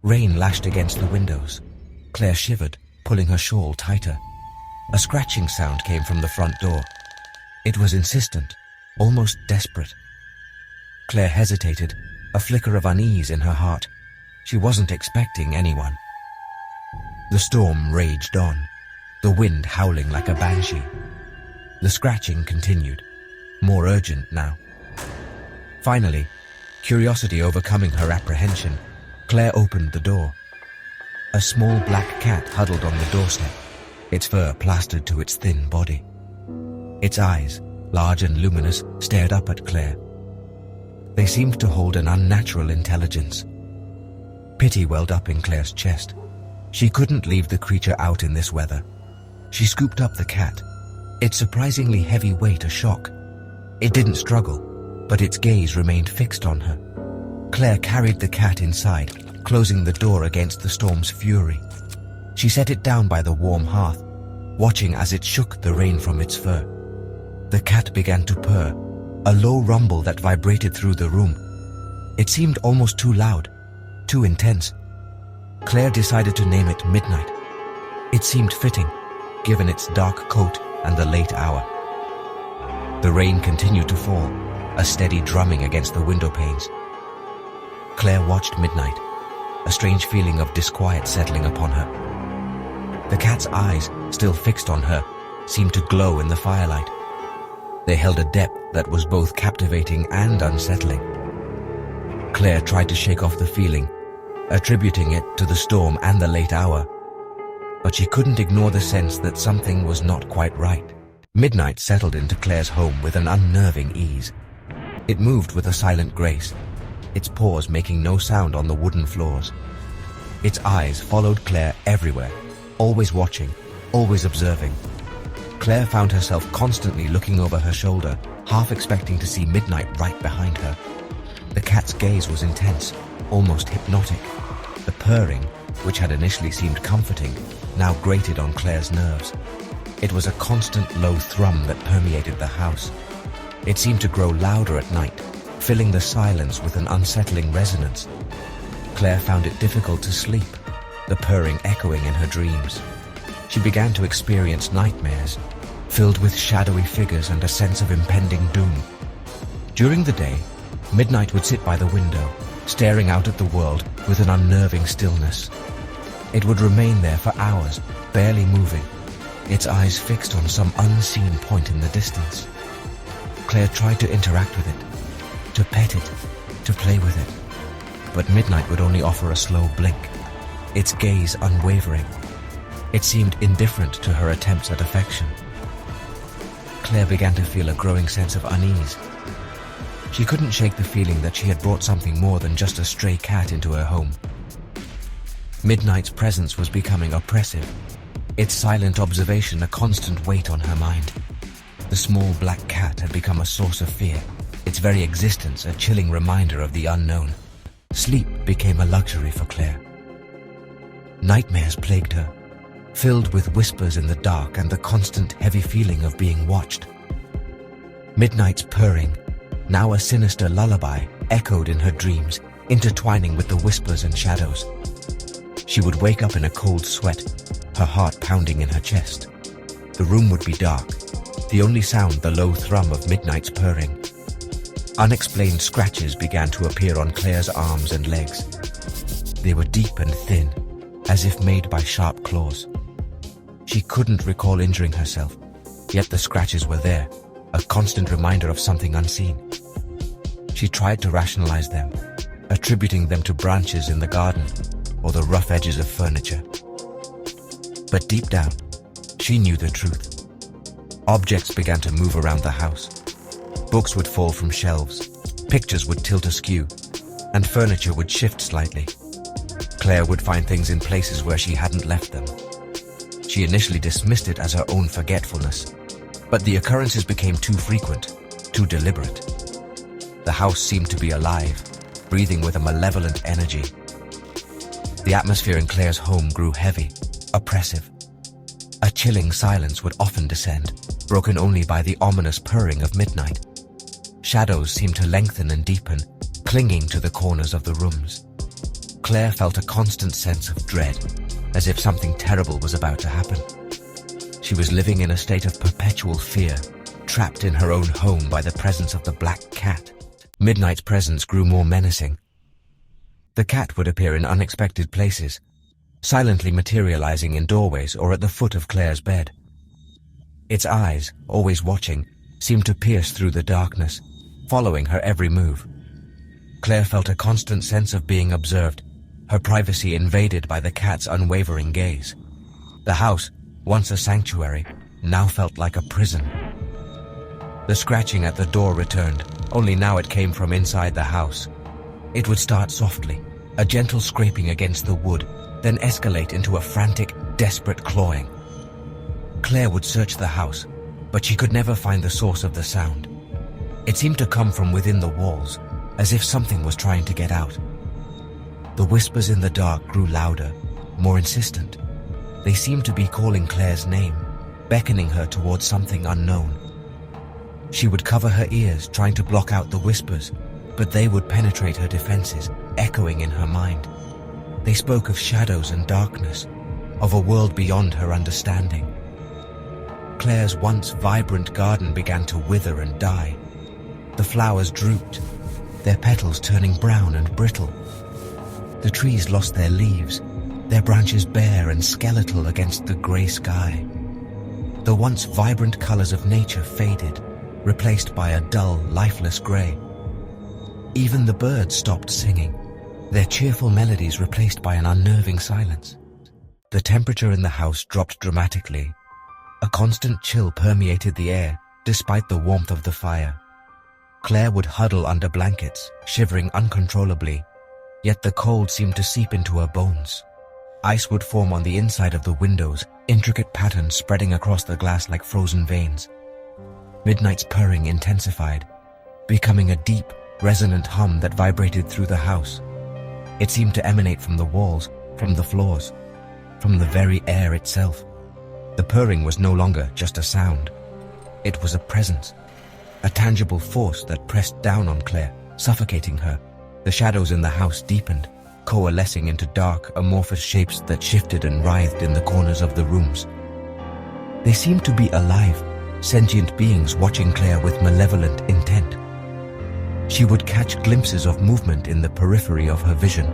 Rain lashed against the windows. Claire shivered, pulling her shawl tighter. A scratching sound came from the front door. It was insistent, almost desperate. Claire hesitated, a flicker of unease in her heart. She wasn't expecting anyone. The storm raged on, the wind howling like a banshee. The scratching continued, more urgent now. Finally, curiosity overcoming her apprehension, Claire opened the door. A small black cat huddled on the doorstep, its fur plastered to its thin body. Its eyes, large and luminous, stared up at Claire. They seemed to hold an unnatural intelligence. Pity welled up in Claire's chest. She couldn't leave the creature out in this weather. She scooped up the cat, its surprisingly heavy weight a shock. It didn't struggle, but its gaze remained fixed on her. Claire carried the cat inside, closing the door against the storm's fury. She set it down by the warm hearth, watching as it shook the rain from its fur. The cat began to purr, a low rumble that vibrated through the room. It seemed almost too loud, too intense. Claire decided to name it Midnight. It seemed fitting, given its dark coat and the late hour. The rain continued to fall, a steady drumming against the window panes. Claire watched Midnight, a strange feeling of disquiet settling upon her. The cat's eyes, still fixed on her, seemed to glow in the firelight. They held a depth that was both captivating and unsettling. Claire tried to shake off the feeling, attributing it to the storm and the late hour. But she couldn't ignore the sense that something was not quite right. Midnight settled into Claire's home with an unnerving ease. It moved with a silent grace, its paws making no sound on the wooden floors. Its eyes followed Claire everywhere, always watching, always observing. Claire found herself constantly looking over her shoulder, half expecting to see Midnight right behind her. The cat's gaze was intense, almost hypnotic. The purring, which had initially seemed comforting, now grated on Claire's nerves. It was a constant low thrum that permeated the house. It seemed to grow louder at night, filling the silence with an unsettling resonance. Claire found it difficult to sleep, the purring echoing in her dreams. She began to experience nightmares, filled with shadowy figures and a sense of impending doom. During the day, Midnight would sit by the window, staring out at the world with an unnerving stillness. It would remain there for hours, barely moving, its eyes fixed on some unseen point in the distance. Claire tried to interact with it, to pet it, to play with it. But Midnight would only offer a slow blink, its gaze unwavering. It seemed indifferent to her attempts at affection. Claire began to feel a growing sense of unease. She couldn't shake the feeling that she had brought something more than just a stray cat into her home. Midnight's presence was becoming oppressive, its silent observation a constant weight on her mind. The small black cat had become a source of fear, its very existence a chilling reminder of the unknown. Sleep became a luxury for Claire. Nightmares plagued her, filled with whispers in the dark and the constant heavy feeling of being watched. Midnight's purring, now a sinister lullaby, echoed in her dreams, intertwining with the whispers and shadows. She would wake up in a cold sweat, her heart pounding in her chest. The room would be dark, the only sound the low thrum of Midnight's purring. Unexplained scratches began to appear on Claire's arms and legs. They were deep and thin, as if made by sharp claws. She couldn't recall injuring herself, yet the scratches were there, a constant reminder of something unseen. She tried to rationalize them, attributing them to branches in the garden or the rough edges of furniture. But deep down, she knew the truth. Objects began to move around the house. Books would fall from shelves, pictures would tilt askew, and furniture would shift slightly. Claire would find things in places where she hadn't left them. She initially dismissed it as her own forgetfulness, but the occurrences became too frequent, too deliberate. The house seemed to be alive, breathing with a malevolent energy. The atmosphere in Claire's home grew heavy, oppressive. A chilling silence would often descend, broken only by the ominous purring of Midnight. Shadows seemed to lengthen and deepen, clinging to the corners of the rooms. Claire felt a constant sense of dread, as if something terrible was about to happen. She was living in a state of perpetual fear, trapped in her own home by the presence of the black cat. Midnight's presence grew more menacing. The cat would appear in unexpected places, silently materializing in doorways or at the foot of Claire's bed. Its eyes, always watching, seemed to pierce through the darkness, following her every move. Claire felt a constant sense of being observed, her privacy invaded by the cat's unwavering gaze. The house, once a sanctuary, now felt like a prison. The scratching at the door returned, only now it came from inside the house. It would start softly, a gentle scraping against the wood, then escalate into a frantic, desperate clawing. Claire would search the house, but she could never find the source of the sound. It seemed to come from within the walls, as if something was trying to get out. The whispers in the dark grew louder, more insistent. They seemed to be calling Claire's name, beckoning her towards something unknown. She would cover her ears, trying to block out the whispers, but they would penetrate her defenses, echoing in her mind. They spoke of shadows and darkness, of a world beyond her understanding. Claire's once vibrant garden began to wither and die. The flowers drooped, their petals turning brown and brittle. The trees lost their leaves, their branches bare and skeletal against the grey sky. The once vibrant colors of nature faded, replaced by a dull, lifeless grey. Even the birds stopped singing, their cheerful melodies replaced by an unnerving silence. The temperature in the house dropped dramatically. A constant chill permeated the air, despite the warmth of the fire. Claire would huddle under blankets, shivering uncontrollably, yet the cold seemed to seep into her bones. Ice would form on the inside of the windows, intricate patterns spreading across the glass like frozen veins. Midnight's purring intensified, becoming a deep, resonant hum that vibrated through the house. It seemed to emanate from the walls, from the floors, from the very air itself. The purring was no longer just a sound. It was a presence, a tangible force that pressed down on Claire, suffocating her. The shadows in the house deepened, coalescing into dark, amorphous shapes that shifted and writhed in the corners of the rooms. They seemed to be alive, sentient beings watching Claire with malevolent intent. She would catch glimpses of movement in the periphery of her vision,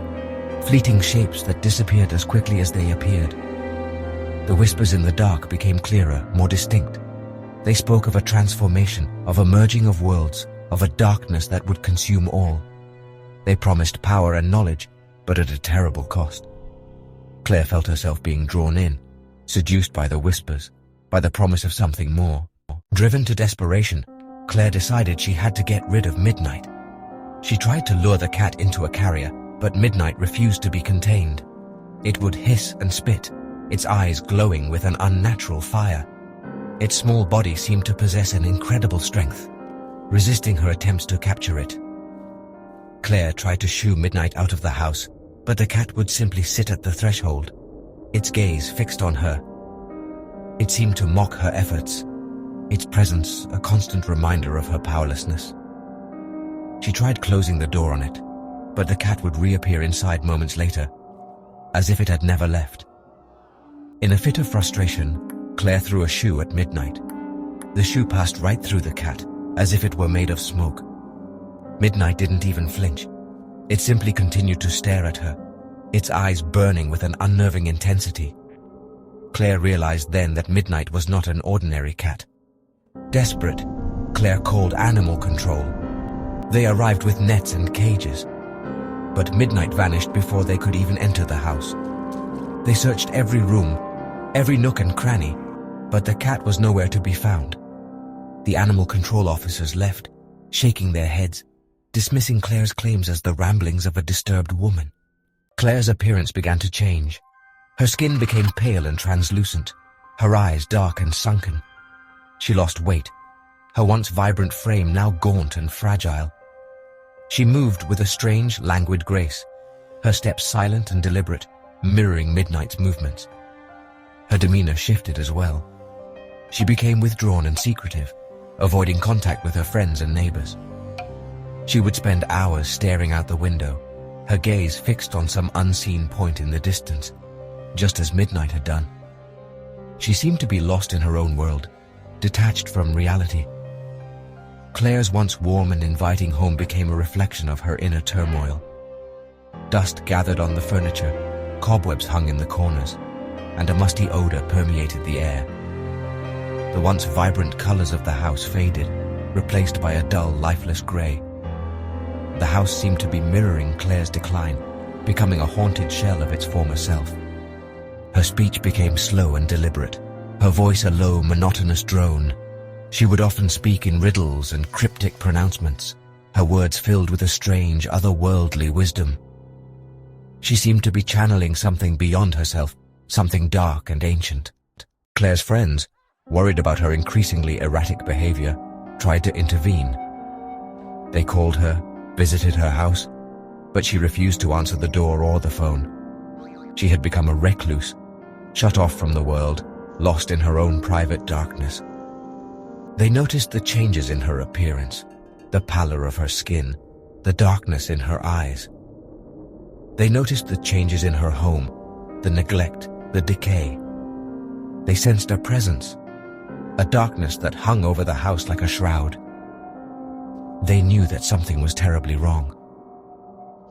fleeting shapes that disappeared as quickly as they appeared. The whispers in the dark became clearer, more distinct. They spoke of a transformation, of a merging of worlds, of a darkness that would consume all. They promised power and knowledge, but at a terrible cost. Claire felt herself being drawn in, seduced by the whispers, by the promise of something more. Driven to desperation, Claire decided she had to get rid of Midnight. She tried to lure the cat into a carrier, but Midnight refused to be contained. It would hiss and spit, its eyes glowing with an unnatural fire. Its small body seemed to possess an incredible strength, resisting her attempts to capture it. Claire tried to shoo Midnight out of the house, but the cat would simply sit at the threshold, its gaze fixed on her. It seemed to mock her efforts, its presence a constant reminder of her powerlessness. She tried closing the door on it, but the cat would reappear inside moments later, as if it had never left. In a fit of frustration, Claire threw a shoe at Midnight. The shoe passed right through the cat, as if it were made of smoke. Midnight didn't even flinch. It simply continued to stare at her, its eyes burning with an unnerving intensity. Claire realized then that Midnight was not an ordinary cat. Desperate, Claire called animal control. They arrived with nets and cages, but Midnight vanished before they could even enter the house. They searched every room, every nook and cranny, but the cat was nowhere to be found. The animal control officers left, shaking their heads, dismissing Claire's claims as the ramblings of a disturbed woman. Claire's appearance began to change. Her skin became pale and translucent, her eyes dark and sunken. She lost weight, her once vibrant frame now gaunt and fragile. She moved with a strange, languid grace, her steps silent and deliberate, mirroring Midnight's movements. Her demeanor shifted as well. She became withdrawn and secretive, avoiding contact with her friends and neighbors. She would spend hours staring out the window, her gaze fixed on some unseen point in the distance, just as midnight had done. She seemed to be lost in her own world, detached from reality. Claire's once warm and inviting home became a reflection of her inner turmoil. Dust gathered on the furniture, cobwebs hung in the corners, and a musty odor permeated the air. The once vibrant colors of the house faded, replaced by a dull, lifeless gray. The house seemed to be mirroring Claire's decline, becoming a haunted shell of its former self. Her speech became slow and deliberate, her voice a low, monotonous drone. She would often speak in riddles and cryptic pronouncements, her words filled with a strange, otherworldly wisdom. She seemed to be channeling something beyond herself, something dark and ancient. Claire's friends, worried about her increasingly erratic behavior, tried to intervene. They called her, visited her house, but she refused to answer the door or the phone. She had become a recluse, shut off from the world, lost in her own private darkness. They noticed the changes in her appearance, the pallor of her skin, the darkness in her eyes. They noticed the changes in her home, the neglect, the decay. They sensed a presence, a darkness that hung over the house like a shroud. They knew that something was terribly wrong.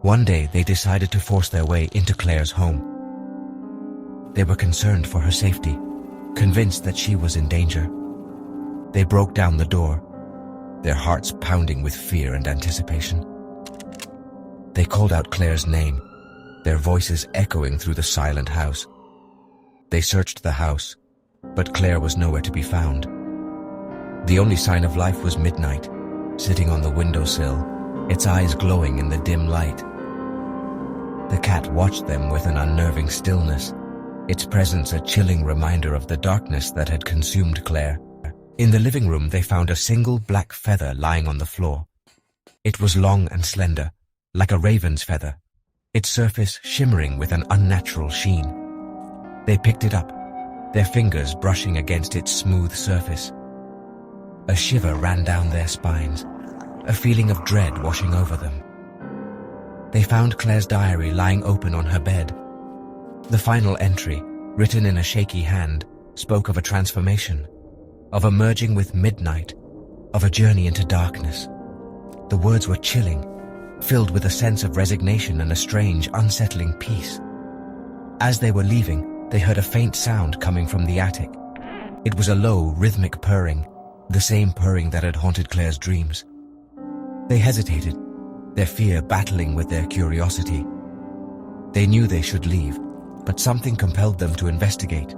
One day they decided to force their way into Claire's home. They were concerned for her safety, convinced that she was in danger. They broke down the door, their hearts pounding with fear and anticipation. They called out Claire's name, their voices echoing through the silent house. They searched the house, but Claire was nowhere to be found. The only sign of life was midnight, sitting on the windowsill, its eyes glowing in the dim light. The cat watched them with an unnerving stillness, its presence a chilling reminder of the darkness that had consumed Claire. In the living room, they found a single black feather lying on the floor. It was long and slender, like a raven's feather, its surface shimmering with an unnatural sheen. They picked it up, their fingers brushing against its smooth surface. A shiver ran down their spines, a feeling of dread washing over them. They found Claire's diary lying open on her bed. The final entry, written in a shaky hand, spoke of a transformation, of a merging with midnight, of a journey into darkness. The words were chilling, filled with a sense of resignation and a strange, unsettling peace. As they were leaving, they heard a faint sound coming from the attic. It was a low, rhythmic purring, the same purring that had haunted Claire's dreams. They hesitated, their fear battling with their curiosity. They knew they should leave, but something compelled them to investigate.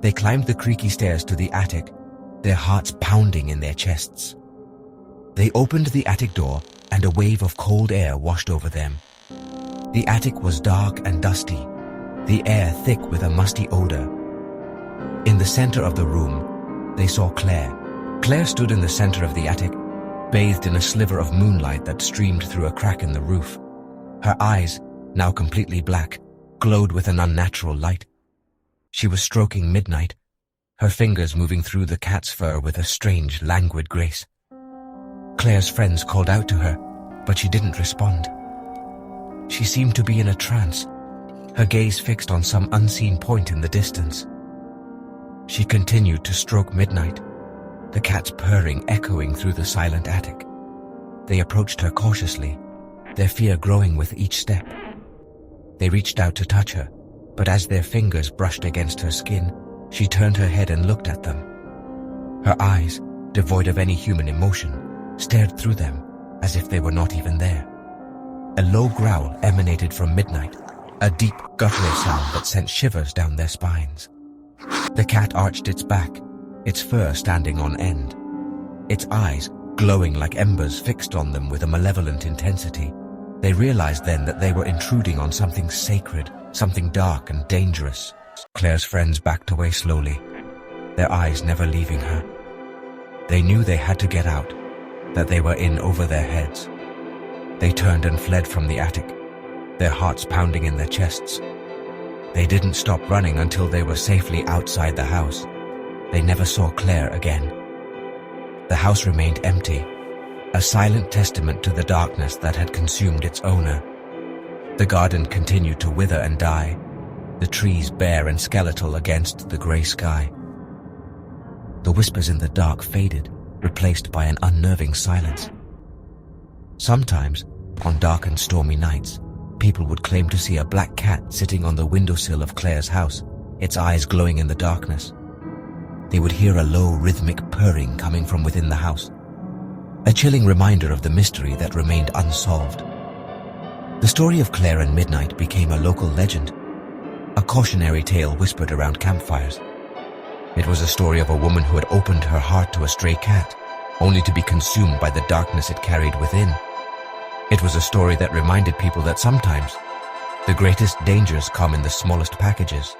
They climbed the creaky stairs to the attic, their hearts pounding in their chests. They opened the attic door, and a wave of cold air washed over them. The attic was dark and dusty, the air thick with a musty odor. In the center of the room, they saw Claire. Claire stood in the center of the attic, bathed in a sliver of moonlight that streamed through a crack in the roof. Her eyes, now completely black, glowed with an unnatural light. She was stroking midnight, her fingers moving through the cat's fur with a strange, languid grace. Claire's friends called out to her, but she didn't respond. She seemed to be in a trance, her gaze fixed on some unseen point in the distance. She continued to stroke midnight, the cat's purring echoing through the silent attic. They approached her cautiously, their fear growing with each step. They reached out to touch her, but as their fingers brushed against her skin, she turned her head and looked at them. Her eyes, devoid of any human emotion, stared through them as if they were not even there. A low growl emanated from midnight, a deep, guttural sound that sent shivers down their spines. The cat arched its back, its fur standing on end, its eyes glowing like embers fixed on them with a malevolent intensity. They realized then that they were intruding on something sacred, something dark and dangerous. Claire's friends backed away slowly, their eyes never leaving her. They knew they had to get out, that they were in over their heads. They turned and fled from the attic, their hearts pounding in their chests. They didn't stop running until they were safely outside the house. They never saw Claire again. The house remained empty, a silent testament to the darkness that had consumed its owner. The garden continued to wither and die, the trees bare and skeletal against the grey sky. The whispers in the dark faded, replaced by an unnerving silence. Sometimes, on dark and stormy nights, people would claim to see a black cat sitting on the windowsill of Claire's house, its eyes glowing in the darkness. They would hear a low, rhythmic purring coming from within the house, a chilling reminder of the mystery that remained unsolved. The story of Claire and Midnight became a local legend, a cautionary tale whispered around campfires. It was a story of a woman who had opened her heart to a stray cat, only to be consumed by the darkness it carried within. It was a story that reminded people that sometimes the greatest dangers come in the smallest packages.